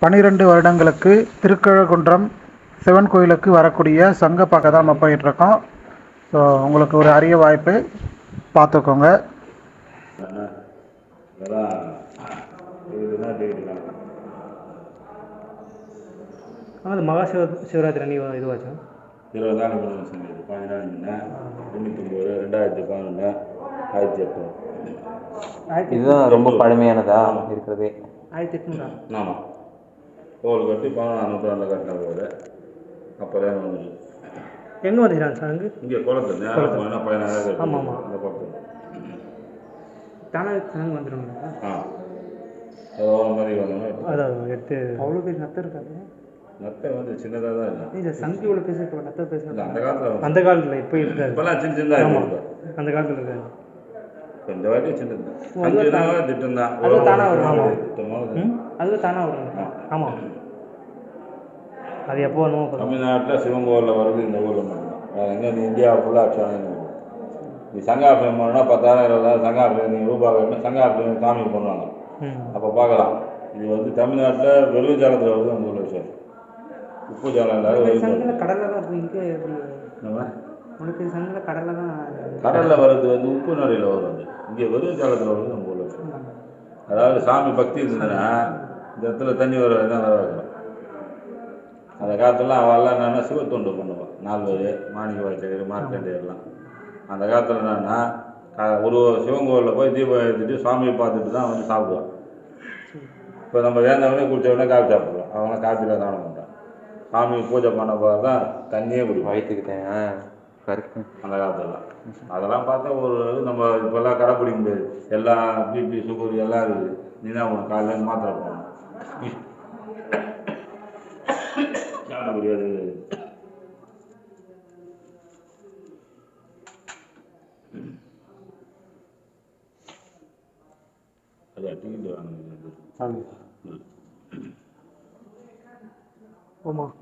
12 வருடங்களுக்கு திருக்கழுகுன்றம் சிவன் கோயிலுக்கு வரக்கூடிய சங்க பார்க்க தான் நம்ம போயிட்டுருக்கோம். ஸோ உங்களுக்கு ஒரு அரிய வாய்ப்பு, பார்த்துக்கோங்க. அது மகா சிவராத்திரி அன்னைக்கு இதுவாச்சு 20 நாள் முன்னாடி சொன்னது 15 நாள் முன்னே 99 2011 1008 இதுதான் ரொம்ப பழமையானதா இருக்கிறதே. 1800. ஆமாம், கோவில் கட்டி 16ஆம் நூற்றாண்டில் கட்டின கோவில். அப்போதான் வந்துச்சு. எங்கே வந்துக்கிறாங்க சார்? அங்கே இங்கே குளத்தில் நேரம் போனால் 16 ஆமாம் ஆமாம் அந்த பக்கம் தானே தானே வந்துடுங்க. அது மாதிரி வந்தோம்னா அதான் எடுத்து அவ்வளோ பேர் நத்தம் இருக்காது. நத்தை வந்து சின்னதாக தான் இருக்கும். இல்லை சங்கு இவ்வளோ பேச நத்தை பேசுகிறது அந்த காலத்தில் அந்த காலத்தில் இப்போ இருக்காது. இப்போல்லாம் சின்ன சின்னதாக இருக்கும். அந்த காலத்தில் இருக்காது. இந்த வாட்டி சின்னது அங்கே திட்டம் தான். அது தானாக வரும். ஆமாம், திட்டமாக அது தானாக வரும். ஆமாம், அது எப்போ வரணுமோ. தமிழ்நாட்டில் சிவன் கோவிலில் வருது இந்த ஊரில் மட்டும்தான். வேறு எங்கே நீ இந்தியா ஃபுல்லாக ஆட்சி நீ சங்காபிஷேகம் பண்ணணும்னா 10,000 20,000 சங்காபிஷேகம் நீங்கள் ரூபா கட்டணும். சங்காபிஷேகம் சாமிக்கு பண்ணுவாங்க. அப்போ பார்க்கலாம். இது வந்து தமிழ்நாட்டில் வெறும் ஜலத்தில் வருது. அந்த ஒரு விஷயம் உப்பு ஜலம் இல்லாத கடலில் தான் இங்கே உனக்கு சங்கில் கடலில் தான். கடலில் வர்றது வந்து உப்பு நடையில் வரும். இங்கே வெறும் ஜலத்தில் வருது நம்ம ஊரில் விஷயம். அதாவது சாமி பக்தி இருந்ததுன்னா இந்த இடத்துல தண்ணி வர தான் வர வைக்கலாம். அந்த காலத்துலாம் அவெல்லாம் என்னென்னா சிவத்தொண்டு பண்ணுவான். 4 பேர் மாணிக்க வாய்ச்சகர் மார்க்கண்டேயர்லாம் அந்த காலத்தில் என்னென்னா ஒரு சிவன் கோவிலில் போய் தீபம் ஏற்றிட்டு சாமியை பார்த்துட்டு தான் வந்து சாப்பிடுவான். இப்போ நம்ம வேந்தவனே குடித்தவொடனே காஃபி சாப்பிடுவோம். அவங்களாம் காஃபியில் தானம் பண்ணுறான். சாமி பூஜை பண்ண போது தான் தண்ணியே குடிப்போம் வயிற்றுக்கிட்டேன். அந்த காலத்துலாம் அதெல்லாம் பார்த்தா ஒரு நம்ம இப்போல்லாம் கடைப்பிடிக்க முடியாது. எல்லாம் பிபி சுகர் எல்லாம் இருக்குது. நீ தான் உனக்கு காலையில் மாத்திரை போகணும் சாப்பிட முடியாது. அது டிக்கெட் வாங்க. ஆமாம்.